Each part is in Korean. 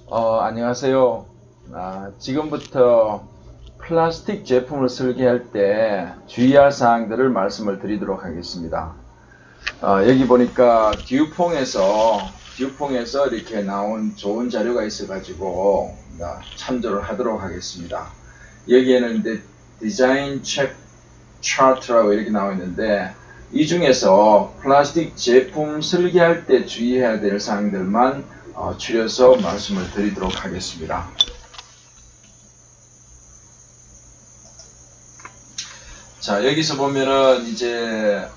안녕하세요. 지금부터 플라스틱 제품을 설계할 때 주의할 사항들을 말씀을 드리도록 하겠습니다. 여기 보니까 듀퐁에서 이렇게 나온 좋은 자료가 있어가지고 참조를 하도록 하겠습니다. 여기에는 이제 디자인 책 차트라고 이렇게 나와 있는데, 이 중에서 플라스틱 제품 설계할 때 주의해야 될 사항들만 추려서 말씀을 드리도록 하겠습니다. 자, 여기서 보면은 이제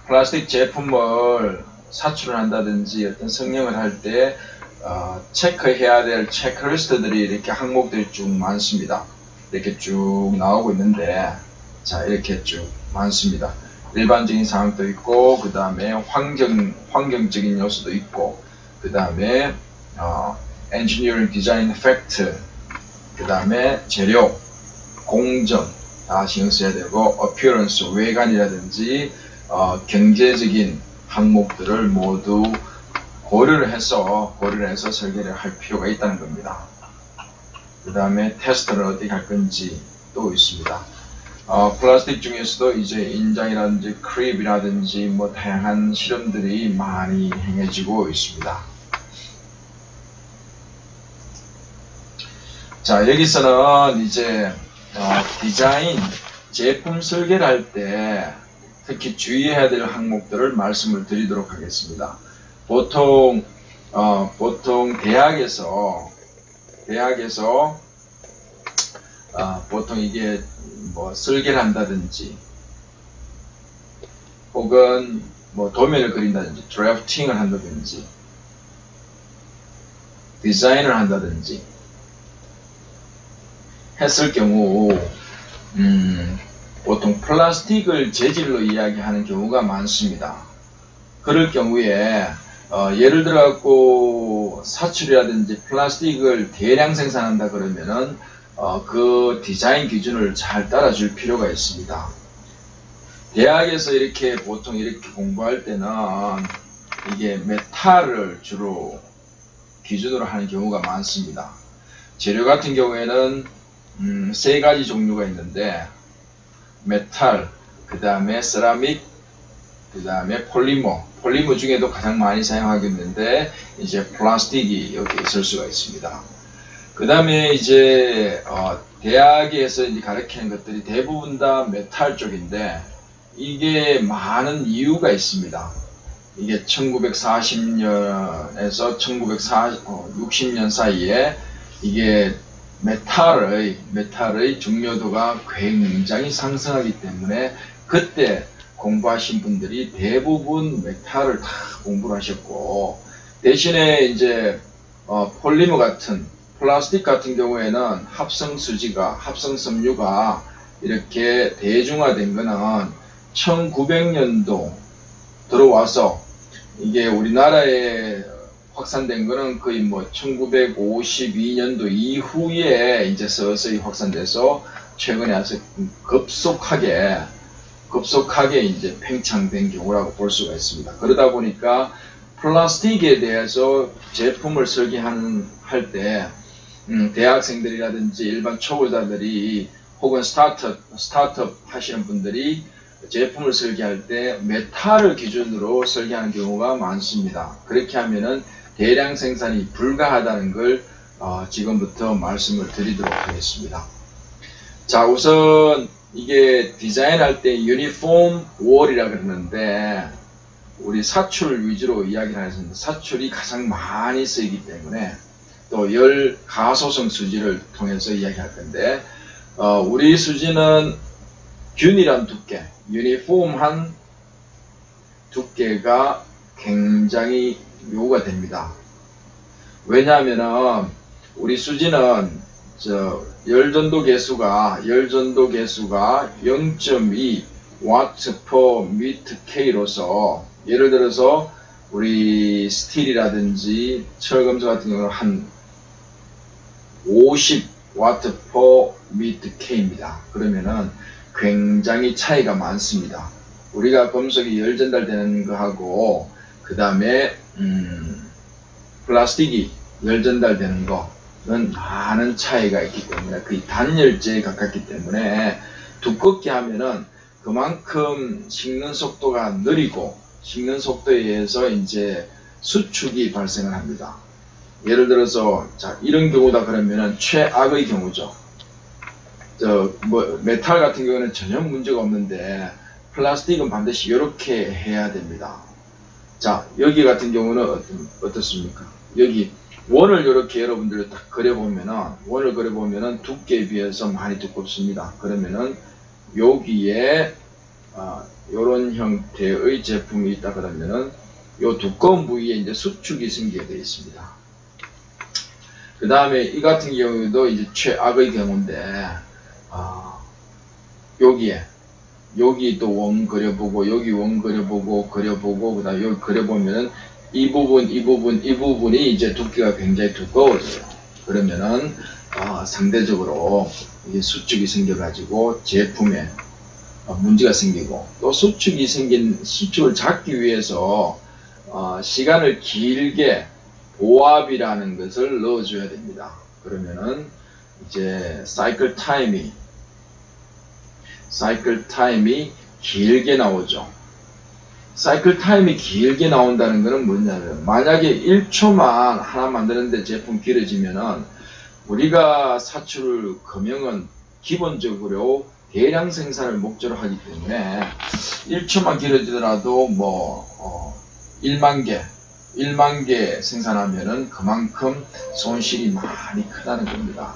플라스틱 제품을 사출을 한다든지 어떤 성형을 할 때 체크해야 될 체크리스트들이 이렇게 항목들이 쭉 많습니다. 이렇게 쭉 나오고 있는데, 자, 이렇게 쭉 많습니다. 일반적인 사항도 있고, 그 다음에 환경적인 요소도 있고, 그 다음에 engineering design fact, 그 다음에 재료, 공정 다 신경 써야 되고, appearance, 외관이라든지 경제적인 항목들을 모두 고려를 해서 설계를 할 필요가 있다는 겁니다. 그 다음에 테스트를 어떻게 할 건지 또 있습니다. 플라스틱 중에서도 이제 인장이라든지 크립이라든지 뭐 다양한 실험들이 많이 행해지고 있습니다. 자, 여기서는 이제 디자인, 제품 설계를 할 때 특히 주의해야 될 항목들을 말씀을 드리도록 하겠습니다. 보통 대학에서 보통 이게 뭐 설계를 한다든지 혹은 뭐 도면을 그린다든지 드래프팅을 한다든지 디자인을 한다든지 했을 경우 보통 플라스틱을 재질로 이야기하는 경우가 많습니다. 그럴 경우에 예를 들어 갖고 사출이라든지 플라스틱을 대량 생산한다 그러면은 그 디자인 기준을 잘 따라줄 필요가 있습니다. 대학에서 보통 이렇게 공부할 때는 이게 메탈을 주로 기준으로 하는 경우가 많습니다. 재료 같은 경우에는 세 가지 종류가 있는데, 메탈, 그 다음에 세라믹, 그 다음에 폴리머 중에도 가장 많이 사용하고 있는데 이제 플라스틱이 여기 있을 수가 있습니다. 그 다음에 이제 대학에서 이제 가르치는 것들이 대부분 다 메탈 쪽인데, 이게 많은 이유가 있습니다. 이게 1940년에서 1960년 사이에 이게 메탈의 중요도가 굉장히 상승하기 때문에 그때 공부하신 분들이 대부분 메탈을 다 공부를 하셨고, 대신에 이제 폴리머 같은 플라스틱 같은 경우에는 합성섬유가 이렇게 대중화된 거는 1900년도 들어와서 이게 우리나라에 확산된 거는 거의 뭐 1952년도 이후에 이제 서서히 확산돼서 최근에 와서 급속하게 이제 팽창된 경우라고 볼 수가 있습니다. 그러다 보니까 플라스틱에 대해서 제품을 설계할 때 대학생들이라든지 일반 초보자들이 혹은 스타트업 하시는 분들이 제품을 설계할 때 메탈을 기준으로 설계하는 경우가 많습니다. 그렇게 하면은 대량 생산이 불가하다는 걸 지금부터 말씀을 드리도록 하겠습니다. 자, 우선 이게 디자인할 때 유니폼 월이라 그러는데, 우리 사출 위주로 이야기를 하겠습니다. 사출이 가장 많이 쓰이기 때문에 또 열 가소성 수지를 통해서 이야기할 건데, 우리 수지는 균일한 두께, 유니폼한 두께가 굉장히 요구가 됩니다. 왜냐하면 우리 수지는 열전도 개수가 0.2 와트 per 미터 K로서, 예를 들어서 우리 스틸이라든지 철금속 같은 경우는 한 50 와트 per 미터 K입니다. 그러면은 굉장히 차이가 많습니다. 우리가 금속이 열 전달되는 거하고 그 다음에 플라스틱이 열 전달되는 거는 많은 차이가 있기 때문에 거의 단열재에 가깝기 때문에 두껍게 하면은 그만큼 식는 속도가 느리고 식는 속도에 의해서 이제 수축이 발생을 합니다. 예를 들어서 자 이런 경우다 그러면은 최악의 경우죠. 메탈 같은 경우는 전혀 문제가 없는데 플라스틱은 반드시 이렇게 해야 됩니다. 자 여기 같은 경우는 어떻습니까? 여기 원을 이렇게 여러분들 딱 그려보면은 두께에 비해서 많이 두껍습니다. 그러면은 여기에 이런 형태의 제품이 있다 그러면은 이 두꺼운 부위에 이제 수축이 생기게 되어 있습니다. 그 다음에 이 같은 경우도 이제 최악의 경우인데 여기 또 원 그려보고 여기 원 그려보고 그 다음에 여기 그려보면은 이 부분이 이제 두께가 굉장히 두꺼워져요. 그러면은 상대적으로 이게 수축이 생겨가지고 제품에 문제가 생기고 또 수축을 잡기 위해서 시간을 길게 보압이라는 것을 넣어줘야 됩니다. 그러면은 이제 사이클 타임이 길게 나오죠. 사이클 타임이 길게 나온다는 것은 뭐냐면 만약에 1초만 하나 만드는데 제품 길어지면은 우리가 사출 금형은 기본적으로 대량 생산을 목적으로 하기 때문에 1초만 길어지더라도 1만 개 생산하면은 그만큼 손실이 많이 크다는 겁니다.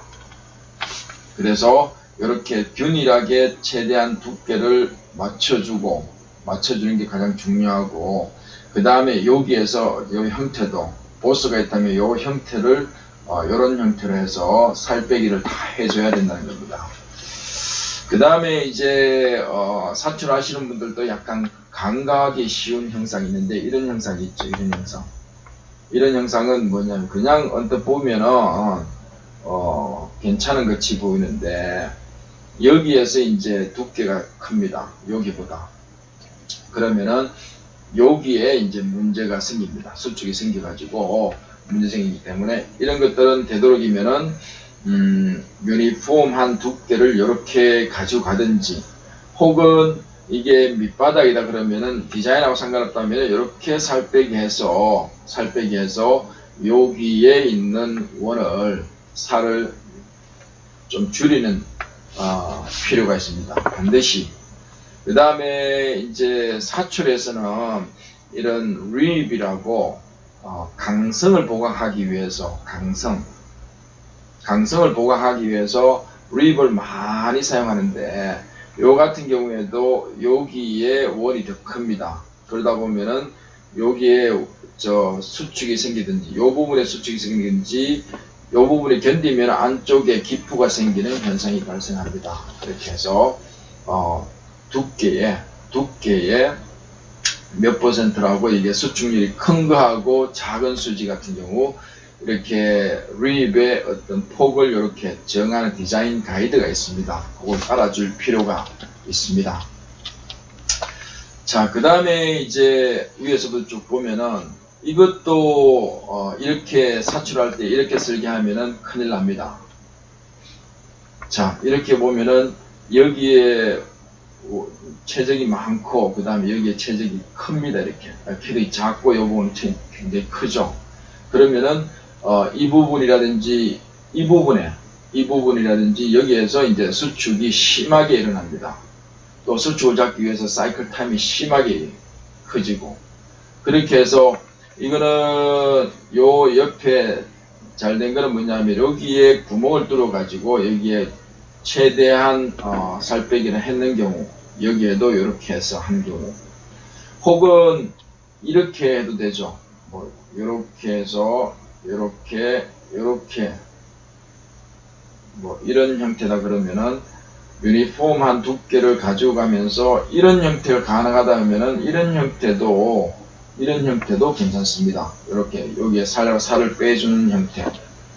그래서 이렇게 균일하게 최대한 두께를 맞춰주는 게 가장 중요하고, 그 다음에 여기에서 이 형태도 보스가 있다면 이 형태를 이런 형태로 해서 살 빼기를 다 해줘야 된다는 겁니다. 그 다음에 이제 사출하시는 분들도 약간 간과하기 쉬운 형상이 있는데 이런 형상이 있죠. 이런 형상은 뭐냐면 그냥 언뜻 보면은 괜찮은 것이 보이는데 여기에서 이제 두께가 큽니다. 여기보다. 그러면은 여기에 이제 문제가 생깁니다. 수축이 생겨가지고 문제 생기기 때문에 이런 것들은 되도록이면은 유니폼한 두께를 이렇게 가지고 가든지, 혹은 이게 밑바닥이다 그러면은 디자인하고 상관없다면 이렇게 살 빼기 해서 여기에 있는 살을 좀 줄이는 필요가 있습니다. 반드시. 그 다음에 이제 사출에서는 이런 립이라고 강성을 보강하기 위해서 립을 많이 사용하는데 요 같은 경우에도 여기에 원이 더 큽니다. 그러다 보면은 여기에 수축이 생기든지 요 부분에 수축이 생기든지 요 부분이 견디면 안쪽에 기포가 생기는 현상이 발생합니다. 이렇게 해서 두께의 몇 %라고 이게 수축률이 큰 거하고 작은 수지 같은 경우 이렇게 립의 어떤 폭을 이렇게 정하는 디자인 가이드가 있습니다. 그걸 따라줄 필요가 있습니다. 자, 그 다음에 이제 위에서도 쭉 보면은 이것도 이렇게 사출할 때 이렇게 설계하면은 큰일 납니다. 자, 이렇게 보면은 여기에 최적이 많고 그 다음에 여기에 최적이 큽니다. 이렇게 키도 작고 이 부분은 굉장히 크죠. 그러면은 이 부분이라든지 여기에서 이제 수축이 심하게 일어납니다. 또 수축을 잡기 위해서 사이클 타임이 심하게 커지고, 그렇게 해서 이거는 요 옆에 잘 된 거는 뭐냐면 여기에 구멍을 뚫어 가지고 여기에 최대한 살 빼기를 했는 경우, 여기에도 이렇게 해서 한 경우, 혹은 이렇게 해도 되죠. 이렇게 해서 이렇게 이런 형태다 그러면은 유니폼한 두께를 가지고 가면서 이런 형태가 가능하다 하면은 이런 형태도 괜찮습니다. 이렇게 여기에 살을 빼주는 형태,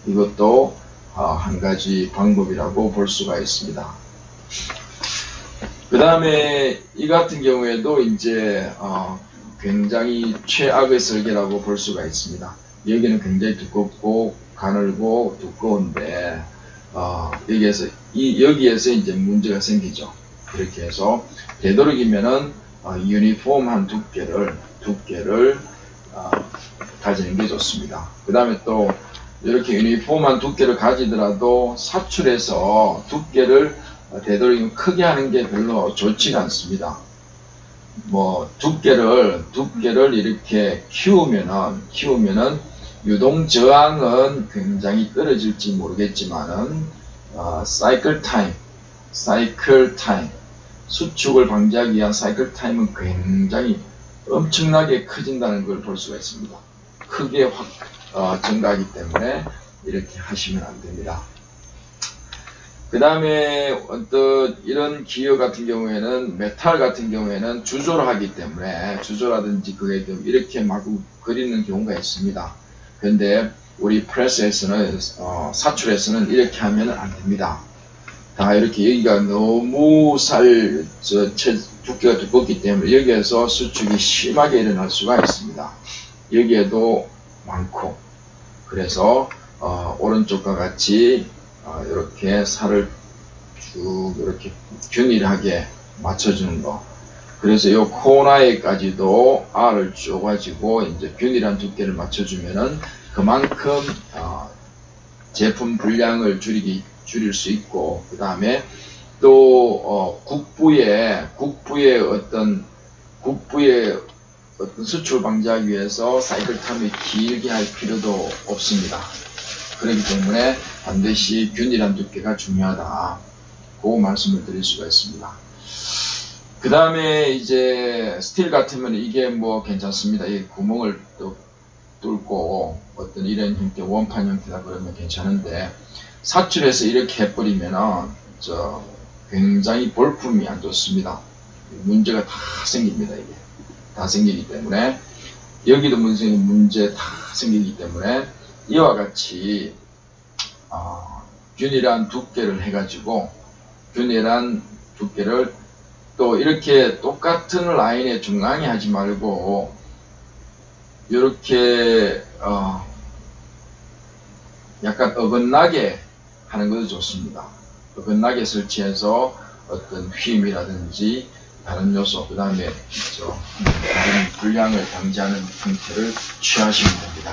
이것도 한 가지 방법이라고 볼 수가 있습니다. 그 다음에 이 같은 경우에도 이제 굉장히 최악의 설계라고 볼 수가 있습니다. 여기는 굉장히 두껍고 가늘고 두꺼운데 여기에서 이제 문제가 생기죠. 그렇게 해서 되도록이면은 유니폼한 두께를 가지는 게 좋습니다. 그 다음에 또 이렇게 유니폼한 두께를 가지더라도 사출해서 두께를 되도록이면 크게 하는 게 별로 좋지가 않습니다. 뭐 두께를 이렇게 키우면은 유동 저항은 굉장히 떨어질지 모르겠지만은 사이클 타임 수축을 방지하기 위한 사이클 타임은 굉장히 엄청나게 커진다는 걸 볼 수가 있습니다. 크게 확 증가하기 때문에 이렇게 하시면 안 됩니다. 그 다음에 어떤 이런 기어 같은 경우에는 메탈 같은 경우에는 주조를 하기 때문에 주조라든지 그게 좀 이렇게 마구 그리는 경우가 있습니다. 그런데 우리 프레스에서는 사출에서는 이렇게 하면 안 됩니다. 다 이렇게 여기가 너무 두께가 두껍기 때문에 여기에서 수축이 심하게 일어날 수가 있습니다. 여기에도 많고 그래서 오른쪽과 같이 이렇게 살을 쭉 이렇게 균일하게 맞춰주는 거. 그래서 이 코너에까지도 R을 쪼가지고 이제 균일한 두께를 맞춰주면은 그만큼 제품 분량을 줄일 수 있고, 그 다음에 또 국부의 어떤 수출 방지하기 위해서 사이클 타임을 길게 할 필요도 없습니다. 그렇기 때문에 반드시 균일한 두께가 중요하다. 그 말씀을 드릴 수가 있습니다. 그 다음에 이제 스틸 같으면 이게 뭐 괜찮습니다. 이 구멍을 또 뚫고 어떤 이런 형태, 원판 형태다 그러면 괜찮은데 사출해서 이렇게 해버리면 굉장히 볼품이 안 좋습니다. 문제가 다 생깁니다. 이게 다 생기기 때문에 여기도 문제 다 생기기 때문에 이와 같이 균일한 두께를 해가지고 균일한 두께를 또 이렇게 똑같은 라인에 중앙에 하지 말고 이렇게 약간 어긋나게 하는 것도 좋습니다. 어긋나게 설치해서 어떤 휨이라든지 다른 요소, 그 다음에 다른 불량을 방지하는 형태를 취하시면 됩니다.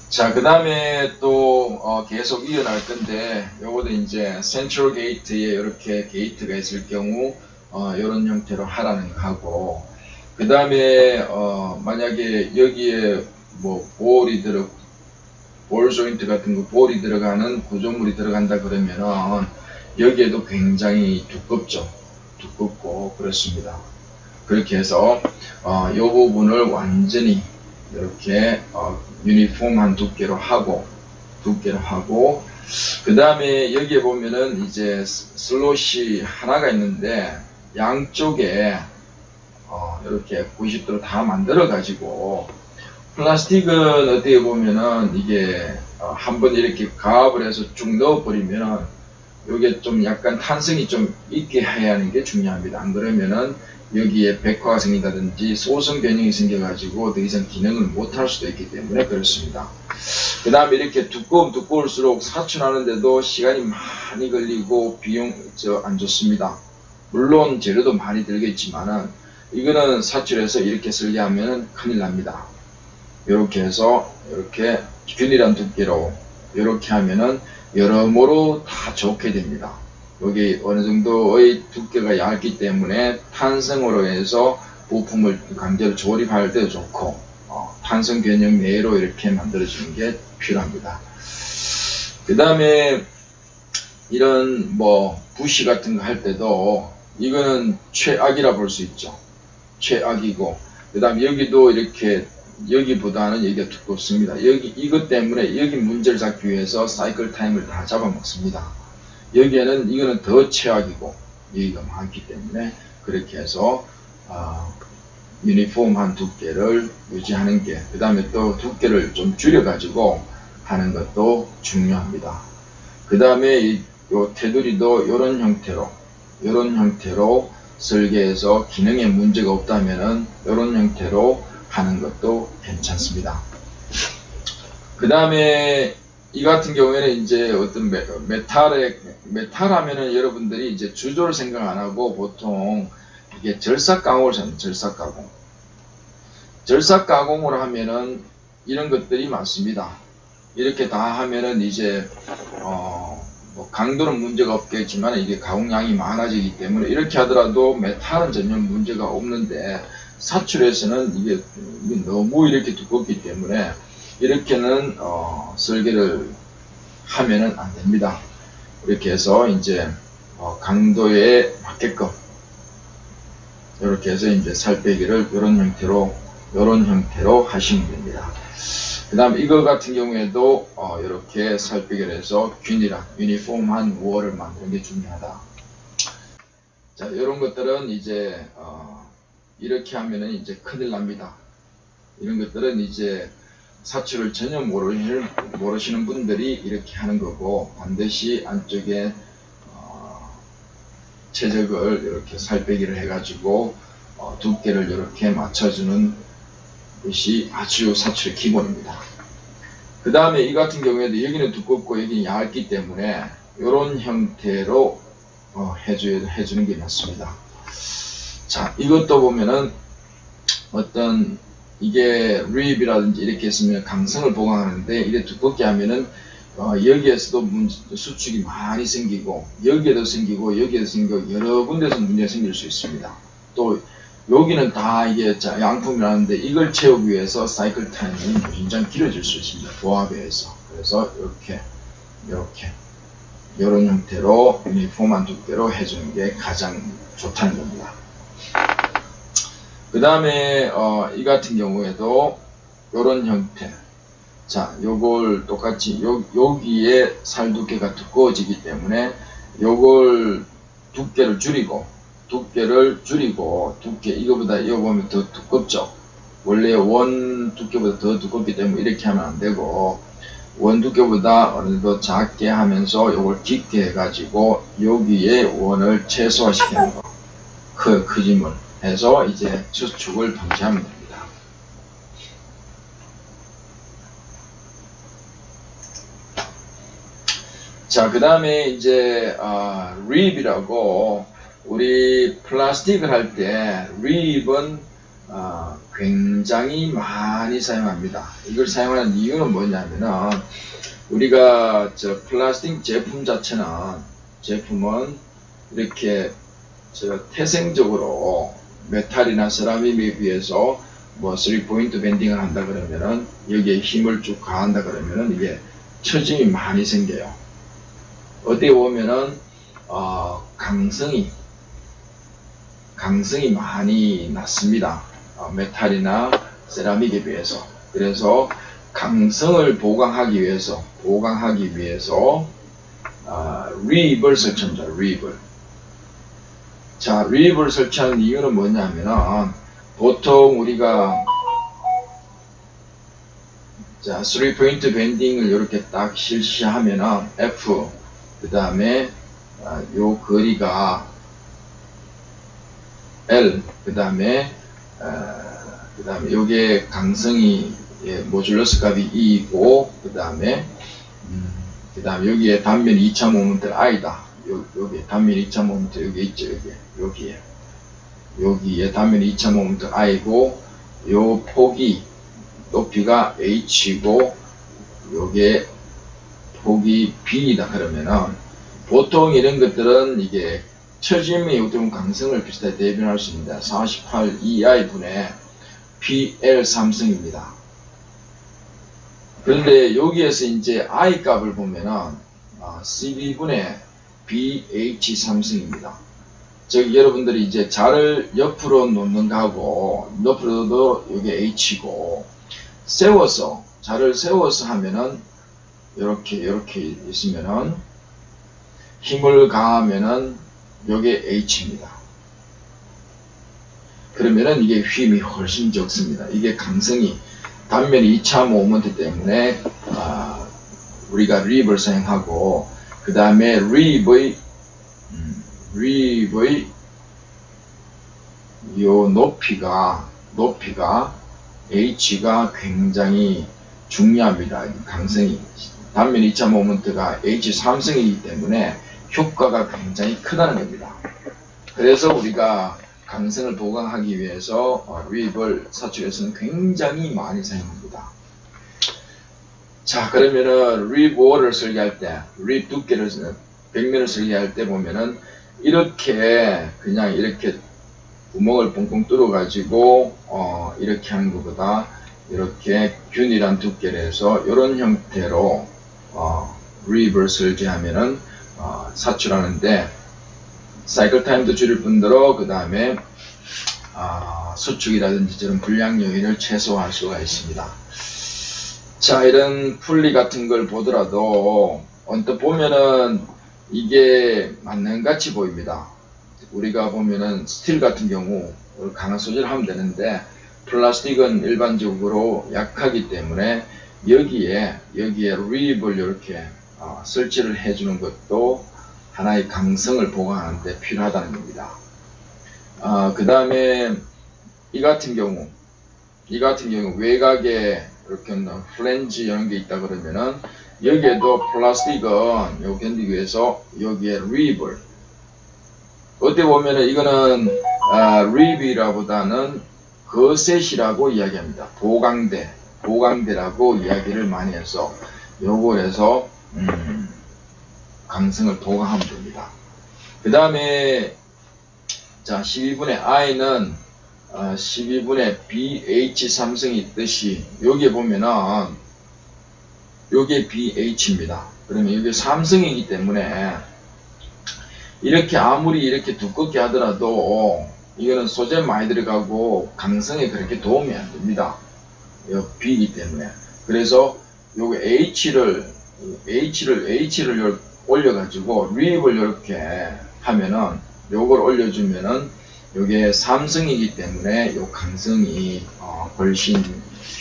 자, 그 다음에 또 계속 이어날 건데 요것도 이제 센트럴 게이트에 이렇게 게이트가 있을 경우 이런 형태로 하라는 거고, 그 다음에 만약에 여기에 뭐 볼 조인트 같은 거 볼이 들어가는 구조물이 들어간다 그러면은 여기에도 굉장히 두껍고 그렇습니다. 그렇게 해서 이 부분을 완전히 이렇게 유니폼한 두께로 하고 그 다음에 여기에 보면은 이제 슬롯이 하나가 있는데 양쪽에 이렇게 90도로 다 만들어 가지고, 플라스틱은 어떻게 보면은 이게 한번 이렇게 가압을 해서 쭉 넣어 버리면은 이게 좀 약간 탄성이 좀 있게 해야 하는 게 중요합니다. 안 그러면은 여기에 백화가 생긴다든지 소성 변형이 생겨가지고 더 이상 기능을 못할 수도 있기 때문에 그렇습니다. 그 다음에 이렇게 두꺼울수록 사출하는데도 시간이 많이 걸리고 비용 안 좋습니다. 물론 재료도 많이 들겠지만은 이거는 사출해서 이렇게 설계하면 큰일 납니다. 이렇게 해서 이렇게 균일한 두께로 이렇게 하면은 여러모로 다 좋게 됩니다. 여기 어느 정도의 두께가 얇기 때문에 탄성으로 해서 부품을 강제로 조립할 때도 좋고 탄성 변형 내로 이렇게 만들어지는 게 필요합니다. 그 다음에 이런 뭐 부시 같은 거 할 때도 이거는 최악이라 볼 수 있죠. 최악이고, 그 다음에 여기도 이렇게 여기보다는 여기가 두껍습니다. 이것 때문에 여기 문제를 잡기 위해서 사이클 타임을 다 잡아먹습니다. 이거는 더 최악이고 여기가 많기 때문에 그렇게 해서 유니폼한 두께를 유지하는 게, 그 다음에 또 두께를 좀 줄여 가지고 하는 것도 중요합니다. 그 다음에 요 테두리도 이런 형태로 설계해서 기능에 문제가 없다면은 이런 형태로 하는 것도 괜찮습니다. 그 다음에 이 같은 경우에는 이제 어떤 메탈 하면은 여러분들이 이제 주조를 생각 안 하고 보통 이게 절삭 가공을 하는 절삭 가공. 절삭 가공을 하면은 이런 것들이 많습니다. 이렇게 다 하면은 이제 뭐 강도는 문제가 없겠지만 이게 가공량이 많아지기 때문에 이렇게 하더라도 메탈은 전혀 문제가 없는데 사출에서는 이게 너무 이렇게 두껍기 때문에 이렇게는 설계를 하면은 안 됩니다. 이렇게 해서 이제 강도에 맞게끔 이렇게 해서 이제 살 빼기를 이런 형태로 하시면 됩니다. 그 다음 이거 같은 경우에도 이렇게 살 빼기를 해서 균일한 유니폼한 월을 만드는 게 중요하다. 자, 이런 것들은 이제 이렇게 하면은 이제 큰일 납니다. 이런 것들은 이제 사출을 전혀 모르시는 분들이 이렇게 하는 거고, 반드시 안쪽에 최적을 이렇게 살빼기를 해가지고 두께를 이렇게 맞춰주는 것이 아주 사출의 기본입니다. 그 다음에 이 같은 경우에도 여기는 두껍고 여기는 얇기 때문에 이런 형태로 해주는 게 맞습니다. 자, 이것도 보면은 어떤 이게 리입이라든지 이렇게 했으면 강성을 보강하는데 이렇게 두껍게 하면은 여기에서도 수축이 많이 생기고 여기에도 생기고 여기에도 생기고 여러 군데서 문제가 생길 수 있습니다. 또 여기는 다 이게 양품이라는데 이걸 채우기 위해서 사이클 타임이 굉장히 길어질 수 있습니다. 조합에 의해서. 그래서 이렇게 이런 형태로 유니폼한 두께로 해주는 게 가장 좋다는 겁니다. 그 다음에 이 같은 경우에도 이런 형태. 자, 요걸 똑같이 여기에 살 두께가 두꺼워지기 때문에 요걸 두께 이거보다 이거 보면 더 두껍죠. 원래 원 두께보다 더 두껍기 때문에 이렇게 하면 안 되고 원 두께보다 어느 정도 작게 하면서 요걸 깊게 해가지고 여기에 원을 최소화시키는 거. 크짐을 해서 이제 수축을 방지하면 됩니다. 자, 그 다음에 이제 립이라고 우리 플라스틱을 할 때 립은 굉장히 많이 사용합니다. 이걸 사용하는 이유는 뭐냐면은 우리가 플라스틱 제품은 이렇게 태생적으로 메탈이나 세라믹에 비해서 뭐 3포인트 밴딩을 한다 그러면은 여기에 힘을 쭉 가한다 그러면은 이게 처짐이 많이 생겨요. 어떻게 보면은 강성이 많이 낮습니다. 메탈이나 세라믹에 비해서. 그래서 강성을 보강하기 위해서 립을 설치합니다. 립을. 자, 립을 설치하는 이유는 뭐냐면은 보통 우리가 3포인트 밴딩을 이렇게 딱 실시하면은 F 그 다음에 요 거리가 L 그 다음에 요게 강성이 모듈러스 값이 2이고 그 다음에 여기에 단면 2차 모멘트 I다. 여기 단면 2차 모멘트 여기 있죠. 여기에 단면 2차 모멘트 I고 요 폭이 높이가 H이고 요게 폭이 B이다 그러면은 보통 이런 것들은 이게 처짐의 요점 강성을 비슷하게 대변할 수 있습니다. 48 EI 분의 PL 삼성입니다. 그런데 여기에서 이제 I 값을 보면은 CB 분의 BH 삼성입니다. 즉 여러분들이 이제 자를 옆으로 놓는 거하고 옆으로도 이게 H고 자를 세워서 하면은 이렇게 있으면은 힘을 가하면은 요게 H입니다. 그러면은 이게 힘이 훨씬 적습니다. 이게 강성이 단면 2차 모멘트 때문에 우리가 립을 사용하고 그 다음에 립의 요 높이가 H가 굉장히 중요합니다. 강성이. 단면 2차 모먼트가 H 3성이기 때문에 효과가 굉장히 크다는 겁니다. 그래서 우리가 강성을 보강하기 위해서 립을 사출에서는 굉장히 많이 사용합니다. 자, 그러면은 립 5를 설계할 때, 립 두께를, 벽면을 설계할 때 보면은 이렇게 그냥 이렇게 구멍을 뻥뻥 뚫어가지고 이렇게 하는 것보다 이렇게 균일한 두께를 해서 이런 형태로 립을 설계하면은 사출하는데 사이클 타임도 줄일 뿐더러 그 다음에 수축이라든지 저런 불량 요인을 최소화할 수가 있습니다. 자, 이런 풀리 같은 걸 보더라도 언뜻 보면은 이게 맞는 같이 보입니다. 우리가 보면은 스틸 같은 경우 강한 소재를 하면 되는데 플라스틱은 일반적으로 약하기 때문에 여기에 립을 이렇게 설치를 해주는 것도 하나의 강성을 보강하는 데 필요하다는 겁니다. 그 다음에 이 같은 경우 외곽에 이렇게 플랜지 이런 게 있다 그러면은 여기에도 플라스틱은 요 견디기 위해서 여기에 립을 어떻게 보면은 이거는 립이라보다는 거셋이라고 이야기합니다. 보강대라고 이야기를 많이 해서 요걸 해서 강성을 보강하면 됩니다. 그 다음에 자 12분의 I는 12분의 BH 삼성이 있듯이 여기에 보면은 요게 BH입니다. 그러면 이게 삼성이기 때문에 이렇게 아무리 이렇게 두껍게 하더라도 이거는 소재 많이 들어가고 강성에 그렇게 도움이 안 됩니다. 요 B이기 때문에. 그래서 요거 H를 올려가지고 립을 이렇게 하면은 요걸 올려주면은 요게 삼성이기 때문에 요 강성이 훨씬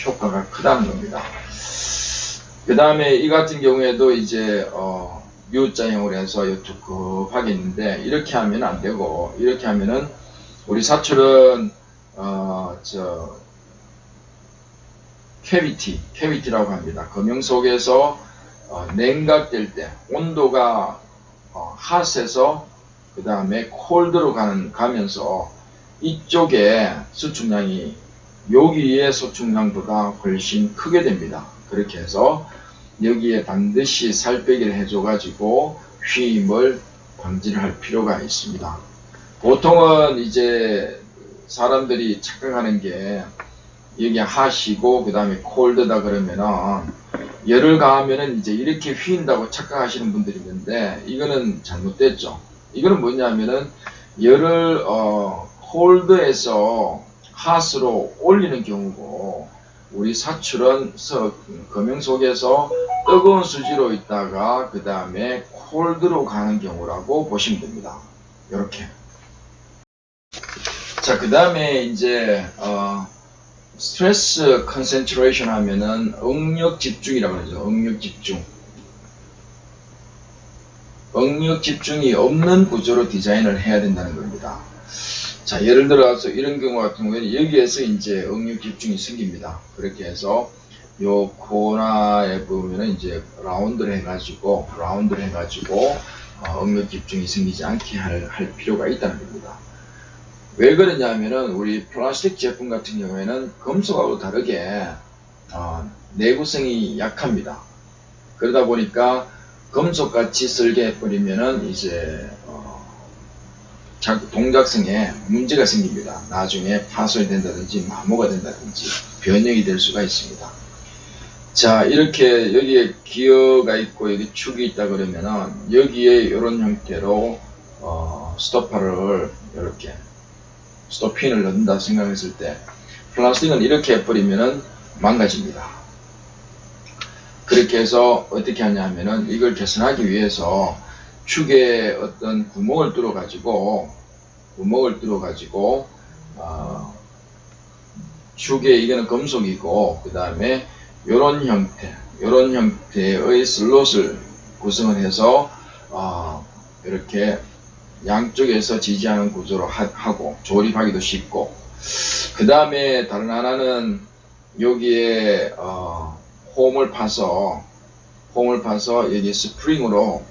효과가 크다는 겁니다. 그 다음에 이 같은 경우에도 이제 U자형으로 해서 두껍하게 있는데 이렇게 하면 안 되고 이렇게 하면은 우리 사출은 캐비티라고 합니다. 금형 속에서 냉각될 때 온도가 핫에서 그 다음에 콜드로 가면서 이쪽에 수축량이 여기의 수축량보다 훨씬 크게 됩니다. 그렇게 해서 여기에 반드시 살빼기를 해줘가지고 휘임을 방지를 할 필요가 있습니다. 보통은 이제 사람들이 착각하는 게 여기 핫이고 그 다음에 콜드다 그러면은 열을 가하면은 이제 이렇게 휘인다고 착각하시는 분들이 있는데 이거는 잘못됐죠. 이거는 뭐냐면은 열을 콜드에서 핫으로 올리는 경우고 우리 사출은 금형 속에서 뜨거운 수지로 있다가 그 다음에 콜드로 가는 경우라고 보시면 됩니다. 이렇게. 자, 그 다음에 이제 스트레스 컨센트레이션 하면은 응력 집중이라고 하죠. 응력 집중이 없는 구조로 디자인을 해야 된다는 겁니다. 자, 예를 들어서 이런 경우 같은 경우에는 여기에서 이제 응력 집중이 생깁니다. 그렇게 해서 요 코너에 보면은 이제 라운드를 해가지고 응력 집중이 생기지 않게 할 필요가 있다는 겁니다. 왜 그러냐면은 우리 플라스틱 제품 같은 경우에는 금속하고 다르게 내구성이 약합니다. 그러다 보니까 금속같이 설계해버리면은 이제 동작성에 문제가 생깁니다. 나중에 파손이 된다든지 마모가 된다든지 변형이 될 수가 있습니다. 자, 이렇게 여기에 기어가 있고 여기 축이 있다 그러면은 여기에 이런 형태로 스토퍼를 이렇게 스토핀을 넣는다 생각했을 때 플라스틱은 이렇게 해버리면은 망가집니다. 그렇게 해서 어떻게 하냐 하면은 이걸 개선하기 위해서 축에 어떤 구멍을 뚫어 가지고 축에 이거는 금속이고 그 다음에 요런 형태의 슬롯을 구성을 해서 이렇게 양쪽에서 지지하는 구조로 하고 조립하기도 쉽고 그 다음에 다른 하나는 여기에 홈을 파서 여기 스프링으로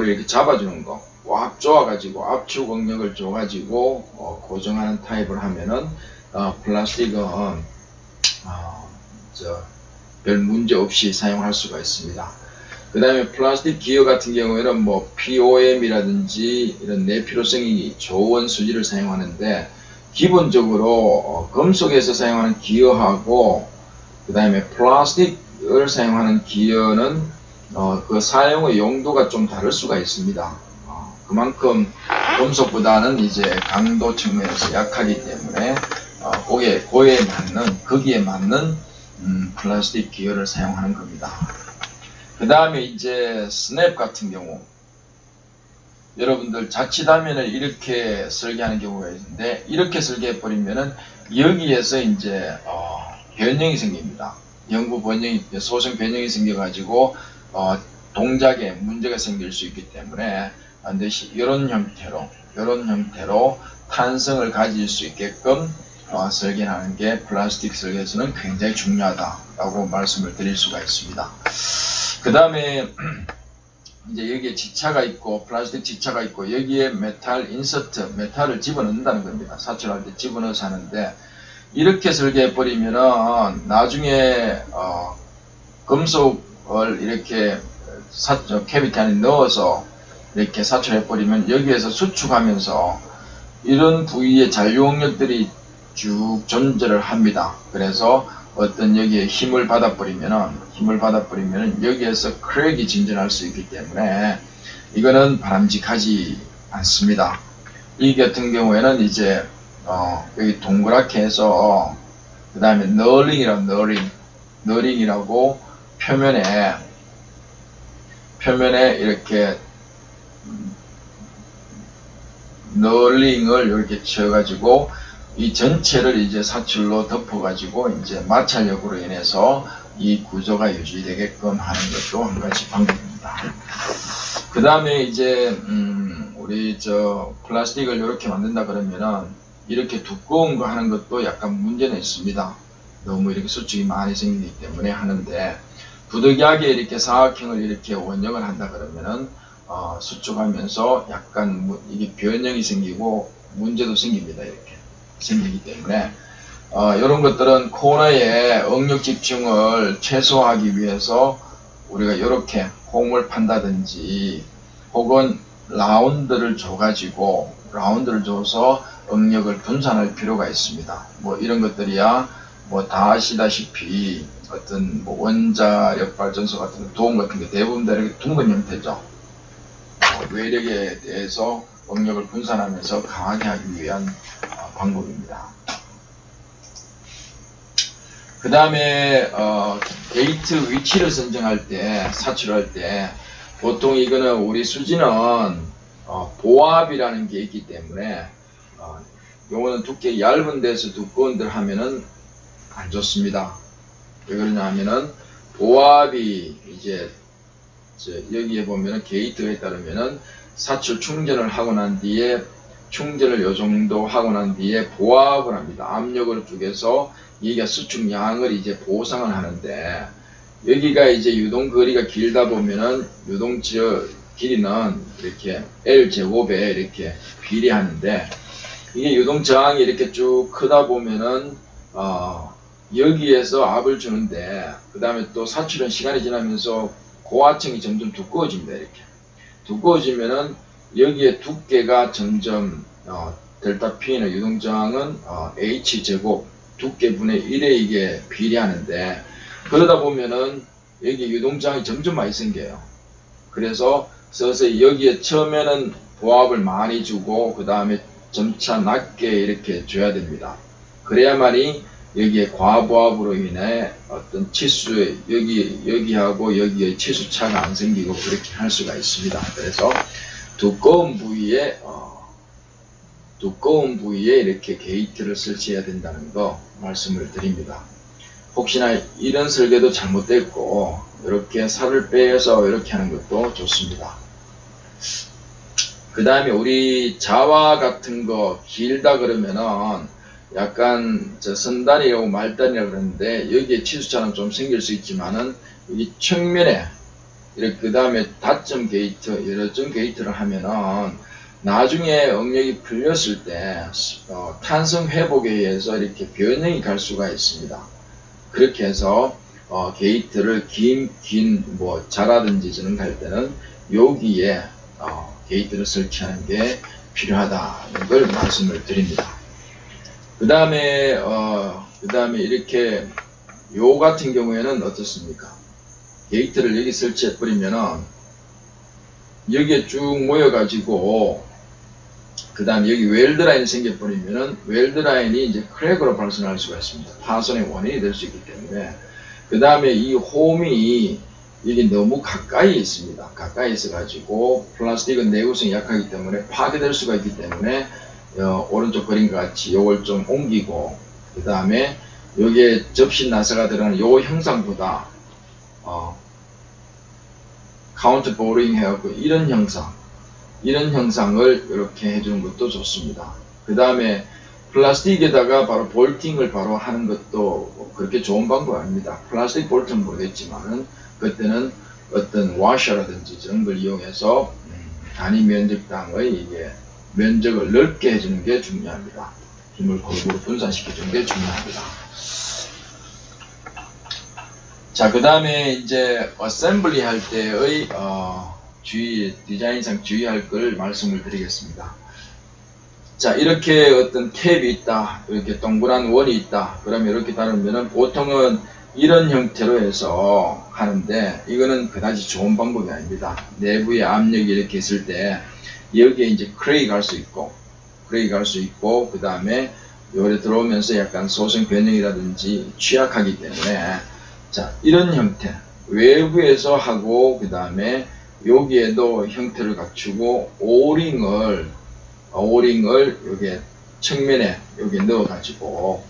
이렇게 잡아주는 거, 꽉 조아가지고 압축 응력을 줘가지고 고정하는 타입을 하면은 플라스틱은 별 문제 없이 사용할 수가 있습니다. 그 다음에 플라스틱 기어 같은 경우에는 뭐 POM이라든지 이런 내필요성이 좋은 수지를 사용하는데, 기본적으로 금속에서 사용하는 기어하고 그 다음에 플라스틱을 사용하는 기어는 그 사용의 용도가 좀 다를 수가 있습니다. 그만큼 금속보다는 이제 강도 측면에서 약하기 때문에 거기에 맞는 플라스틱 기어를 사용하는 겁니다. 그 다음에 이제 스냅 같은 경우, 여러분들 자칫하면은 이렇게 설계하는 경우가 있는데, 이렇게 설계해 버리면은 여기에서 이제 변형이 생깁니다. 소성 변형이 생겨가지고 동작에 문제가 생길 수 있기 때문에 반드시 이런 형태로 탄성을 가질 수 있게끔 설계하는 게 플라스틱 설계에서는 굉장히 중요하다라고 말씀을 드릴 수가 있습니다. 그 다음에 이제 여기에 지차가 있고, 플라스틱 지차가 있고, 여기에 메탈 인서트, 메탈을 집어넣는다는 겁니다. 사출할 때 집어넣어서 하는데, 이렇게 설계해 버리면은 나중에 금속을 이렇게 캐비티 안에 넣어서 이렇게 사출해 버리면 여기에서 수축하면서 이런 부위의 잔류응력들이 쭉 존재를 합니다. 그래서 여기에 힘을 받아버리면은 여기에서 크랙이 진전할 수 있기 때문에 이거는 바람직하지 않습니다. 이 같은 경우에는 이제 여기 동그랗게 해서, 그 다음에 너링이라고 표면에 이렇게 너링을 이렇게 쳐가지고 이 전체를 이제 사출로 덮어가지고 이제 마찰력으로 인해서 이 구조가 유지되게끔 하는 것도 한 가지 방법입니다. 그 다음에 이제 우리 플라스틱을 이렇게 만든다 그러면은 이렇게 두꺼운 거 하는 것도 약간 문제는 있습니다. 너무 이렇게 수축이 많이 생기기 때문에 하는데, 부득이하게 이렇게 사각형을 이렇게 원형을 한다 그러면은 수축하면서 약간 이게 변형이 생기고 문제도 생깁니다. 이렇게 생기기 때문에 이런 것들은 코너의 응력 집중을 최소화하기 위해서 우리가 이렇게 홈을 판다든지 혹은 라운드를 줘서 응력을 분산할 필요가 있습니다. 뭐 이런 것들이야 뭐 다 아시다시피 어떤 뭐 원자력 발전소 같은 도움 같은 게 대부분 다 이렇게 둥근 형태죠. 외력에 대해서 응력을 분산하면서 강하게 하기 위한 방법입니다. 그 다음에 게이트 위치를 선정할 때, 사출할 때 보통 이거는 우리 수지는 보압이라는 게 있기 때문에 요거는 두께 얇은 데서 두꺼운 데를 하면은 안 좋습니다. 왜 그러냐 하면은 보압이 이제 여기에 보면은 게이트에 따르면은 사출 충전을 하고 난 뒤에 충전을 요 정도 하고 난 뒤에 보압을 합니다. 압력을 주게서 여기가 수축량을 이제 보상을 하는데, 여기가 이제 유동 거리가 길다 보면은 유동 길이는 이렇게 L 제곱에 이렇게 비례하는데, 이게 유동 저항이 이렇게 쭉 크다 보면은 여기에서 압을 주는데, 그 다음에 또 사출은 시간이 지나면서 고하층이 점점 두꺼워집니다. 이렇게 두꺼워지면은 여기에 두께가 점점 델타 P는 유동 저항은 H 제곱 두께분의 1에 이게 비례하는데, 그러다 보면은 여기 유동 저항이 점점 많이 생겨요. 그래서 서서히 여기에 처음에는 보압을 많이 주고 그 다음에 점차 낮게 이렇게 줘야 됩니다. 그래야만이 여기에 과보압으로 인해 어떤 치수의 여기하고 여기에 치수 차가 안 생기고 그렇게 할 수가 있습니다. 그래서 두꺼운 부위에 이렇게 게이트를 설치해야 된다는 거 말씀을 드립니다. 혹시나 이런 설계도 잘못됐고 이렇게 살을 빼서 이렇게 하는 것도 좋습니다. 그 다음에 우리 자와 같은 거 길다 그러면은 약간 선단이라고 말단이라고 그러는데 여기에 치수처럼 좀 생길 수 있지만은 여기 측면에 이렇게 그 다음에 닷점 게이트, 여러 점 게이트를 하면은 나중에 응력이 풀렸을 때 탄성 회복에 의해서 이렇게 변형이 갈 수가 있습니다. 그렇게 해서 게이트를 긴 자라든지 저는 갈 때는 여기에 게이트를 설치하는 게 필요하다는 걸 말씀을 드립니다. 그 다음에 이렇게 요 같은 경우에는 어떻습니까? 게이트를 여기 설치해 버리면은 여기에 쭉 모여가지고 그 다음에 여기 웰드 라인이 생겨 버리면은 웰드 라인이 이제 크랙으로 발생할 수가 있습니다. 파손의 원인이 될 수 있기 때문에. 그 다음에 이 홈이 이게 너무 가까이 있습니다. 가까이 있어가지고 플라스틱은 내구성이 약하기 때문에 파괴될 수가 있기 때문에 오른쪽 그림과 같이 요걸 좀 옮기고 그 다음에 여기에 접시 나사가 들어가는 요 형상보다 카운트 보링 해갖고 이런 형상을 이렇게 해주는 것도 좋습니다. 그 다음에 플라스틱에다가 바로 볼팅을 바로 하는 것도 그렇게 좋은 방법 아닙니다. 플라스틱 볼트는 모르겠지만은 그때는 어떤 와셔라든지 이런 걸 이용해서 단위 면적당의 이게 면적을 넓게 해주는 게 중요합니다. 힘을 골고루 분산시켜주는 게 중요합니다. 자, 그 다음에 이제 어셈블리 할 때의 디자인상 주의할 걸 말씀을 드리겠습니다. 자, 이렇게 어떤 캡이 있다, 이렇게 동그란 원이 있다, 그러면 이렇게 다루면은 보통은 이런 형태로 해서 하는데 이거는 그다지 좋은 방법이 아닙니다. 내부에 압력이 이렇게 있을 때 여기에 이제 크레이가 갈 수 있고 그 다음에 요래 들어오면서 약간 소성 변형이라든지 취약하기 때문에 자, 이런 형태 외부에서 하고 그 다음에 여기에도 형태를 갖추고 오링을 여기에 측면에 여기 넣어가지고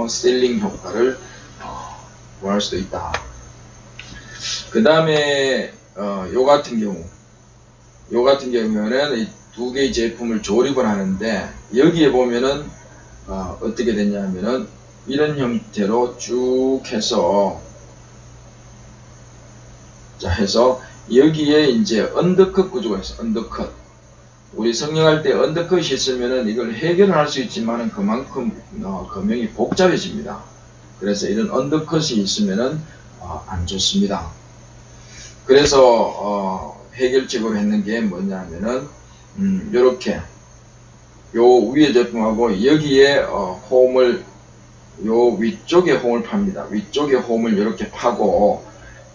셀링 효과를 구할 수도 있다. 그 다음에 요 같은 경우에는 이 두 개의 제품을 조립을 하는데 여기에 보면은 어떻게 됐냐면은 이런 형태로 쭉 해서 여기에 이제 언더컷 구조가 있어요. 언더컷. 우리 성형할 때 언더컷이 있으면은 이걸 해결을 할 수 있지만은 그만큼 금형이 복잡해집니다. 그래서 이런 언더컷이 있으면은 안 좋습니다. 그래서 해결책으로 했는 게 뭐냐면은 요렇게 요 위에 제품하고 여기에 홈을 요 위쪽에 홈을 팝니다. 위쪽에 홈을 이렇게 파고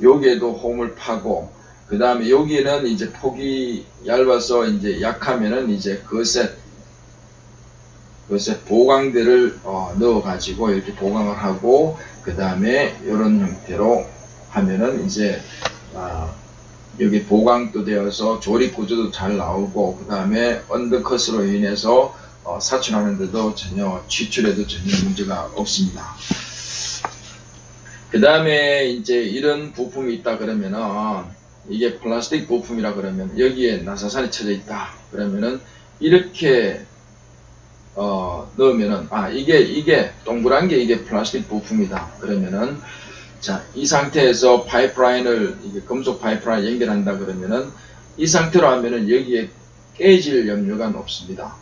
여기에도 홈을 파고 그 다음에 여기는 이제 폭이 얇아서 이제 약하면은 이제 거셋 보강대를 넣어 가지고 이렇게 보강을 하고 그 다음에 이런 형태로 하면은 이제 여기 보강도 되어서 조립 구조도 잘 나오고 그 다음에 언더컷으로 인해서 사출하는데도 취출에도 전혀 문제가 없습니다. 그 다음에 이제 이런 부품이 있다 그러면은 이게 플라스틱 부품이라 그러면 여기에 나사산이 쳐져 있다 그러면은 이렇게 넣으면은 이게 동그란 게 이게 플라스틱 부품이다 그러면은 자, 이 상태에서 파이프라인을 이게 금속 파이프라인 연결한다 그러면은 이 상태로 하면은 여기에 깨질 염려가 높습니다.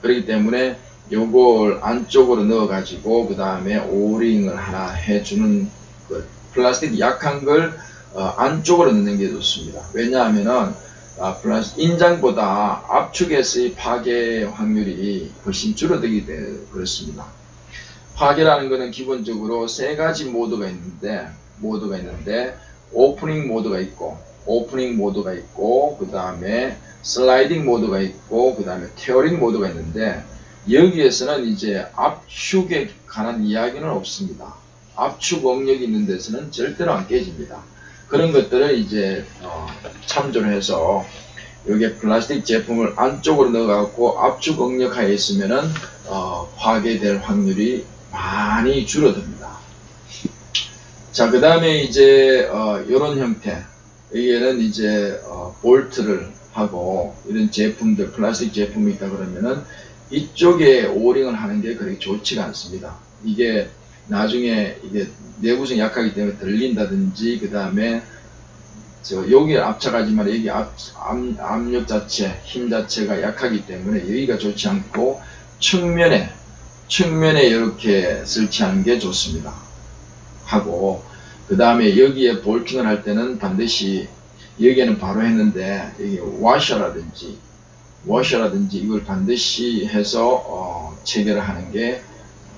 그렇기 때문에 요걸 안쪽으로 넣어 가지고 그 다음에 오링을 하나 해주는 그 플라스틱 약한 걸 안쪽으로 넣는 게 좋습니다. 왜냐하면은 인장보다 압축에서의 파괴 확률이 훨씬 줄어들기 때문에 그렇습니다. 파괴라는 것은 기본적으로 세 가지 모드가 있는데 오프닝 모드가 있고 그 다음에 슬라이딩 모드가 있고 그 다음에 테어링 모드가 있는데 여기에서는 이제 압축에 관한 이야기는 없습니다. 압축 응력이 있는 데서는 절대로 안 깨집니다. 그런 것들을 이제 참조를 해서 여기에 플라스틱 제품을 안쪽으로 넣어갖고 압축 응력하에 있으면은 파괴될 확률이 많이 줄어듭니다. 자, 그 다음에 이제 이런 형태 여기에는 이제 볼트를 하고 이런 제품들 플라스틱 제품이 있다 그러면은 이쪽에 오링을 하는 게 그렇게 좋지가 않습니다. 이게 나중에 이게 내구성이 약하기 때문에 들린다든지, 그 다음에 여기 압착하지만 여기 압력 자체, 힘 자체가 약하기 때문에 여기가 좋지 않고 측면에 이렇게 설치하는 게 좋습니다. 하고, 그 다음에 여기에 볼팅을 할 때는 반드시 여기에는 바로 했는데 여기 워셔라든지 이걸 반드시 해서 체결을 하는 게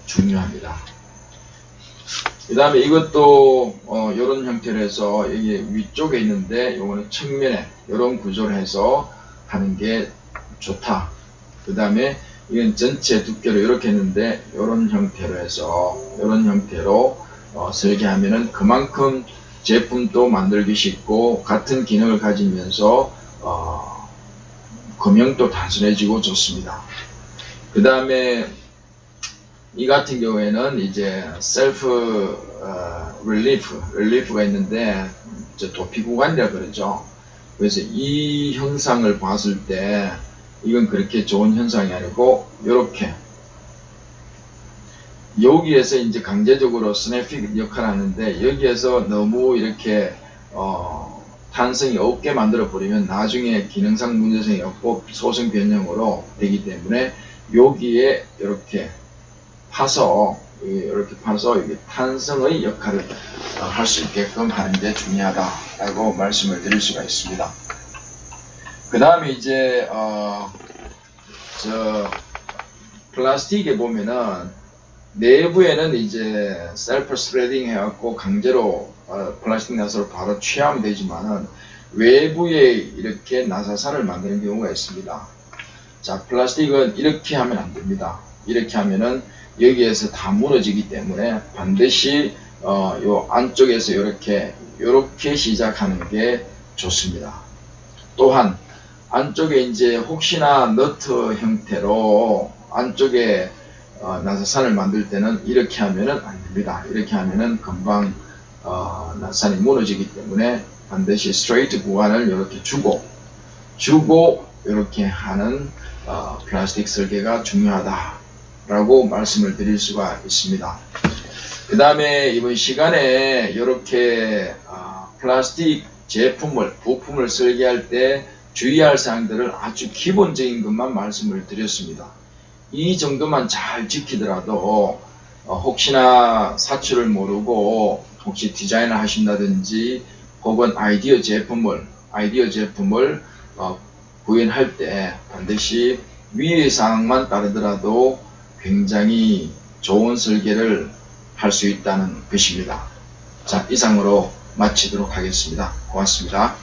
중요합니다. 그 다음에 이것도 이런 형태로 해서 여기 위쪽에 있는데 요거는 측면에 이런 구조를 해서 하는 게 좋다. 그 다음에 이건 전체 두께로 이렇게 했는데 이런 형태로 해서 이런 형태로 설계하면은 그만큼 제품도 만들기 쉽고 같은 기능을 가지면서 금형도 단순해지고 좋습니다. 그 다음에 이 같은 경우에는 이제 셀프 릴리프가 있는데 도피 구간이라 그러죠. 그래서 이 형상을 봤을 때 이건 그렇게 좋은 현상이 아니고 이렇게 여기에서 이제 강제적으로 스냅픽 역할을 하는데 여기에서 너무 이렇게 탄성이 없게 만들어 버리면 나중에 기능상 문제성이 없고 소성 변형으로 되기 때문에 여기에 이렇게 파서 이게 탄성의 역할을 할 수 있게끔 하는 게 중요하다라고 말씀을 드릴 수가 있습니다. 그 다음에 이제 플라스틱에 보면은 내부에는 이제 셀프 스레딩 해갖고 강제로 플라스틱 나사를 바로 취하면 되지만은 외부에 이렇게 나사살을 만드는 경우가 있습니다. 자, 플라스틱은 이렇게 하면 안 됩니다. 이렇게 하면은 여기에서 다 무너지기 때문에 반드시 요 안쪽에서 이렇게 시작하는 게 좋습니다. 또한 안쪽에 이제 혹시나 너트 형태로 안쪽에 나사산을 만들 때는 이렇게 하면은 안 됩니다. 이렇게 하면은 금방 나사산이 무너지기 때문에 반드시 스트레이트 구간을 이렇게 주고 이렇게 하는 플라스틱 설계가 중요하다라고 말씀을 드릴 수가 있습니다. 그 다음에 이번 시간에 이렇게 플라스틱 부품을 설계할 때 주의할 사항들을 아주 기본적인 것만 말씀을 드렸습니다. 이 정도만 잘 지키더라도 혹시나 사출을 모르고 혹시 디자인을 하신다든지 혹은 아이디어 제품을 구현할 때 반드시 위의 사항만 따르더라도 굉장히 좋은 설계를 할 수 있다는 것입니다. 자, 이상으로 마치도록 하겠습니다. 고맙습니다.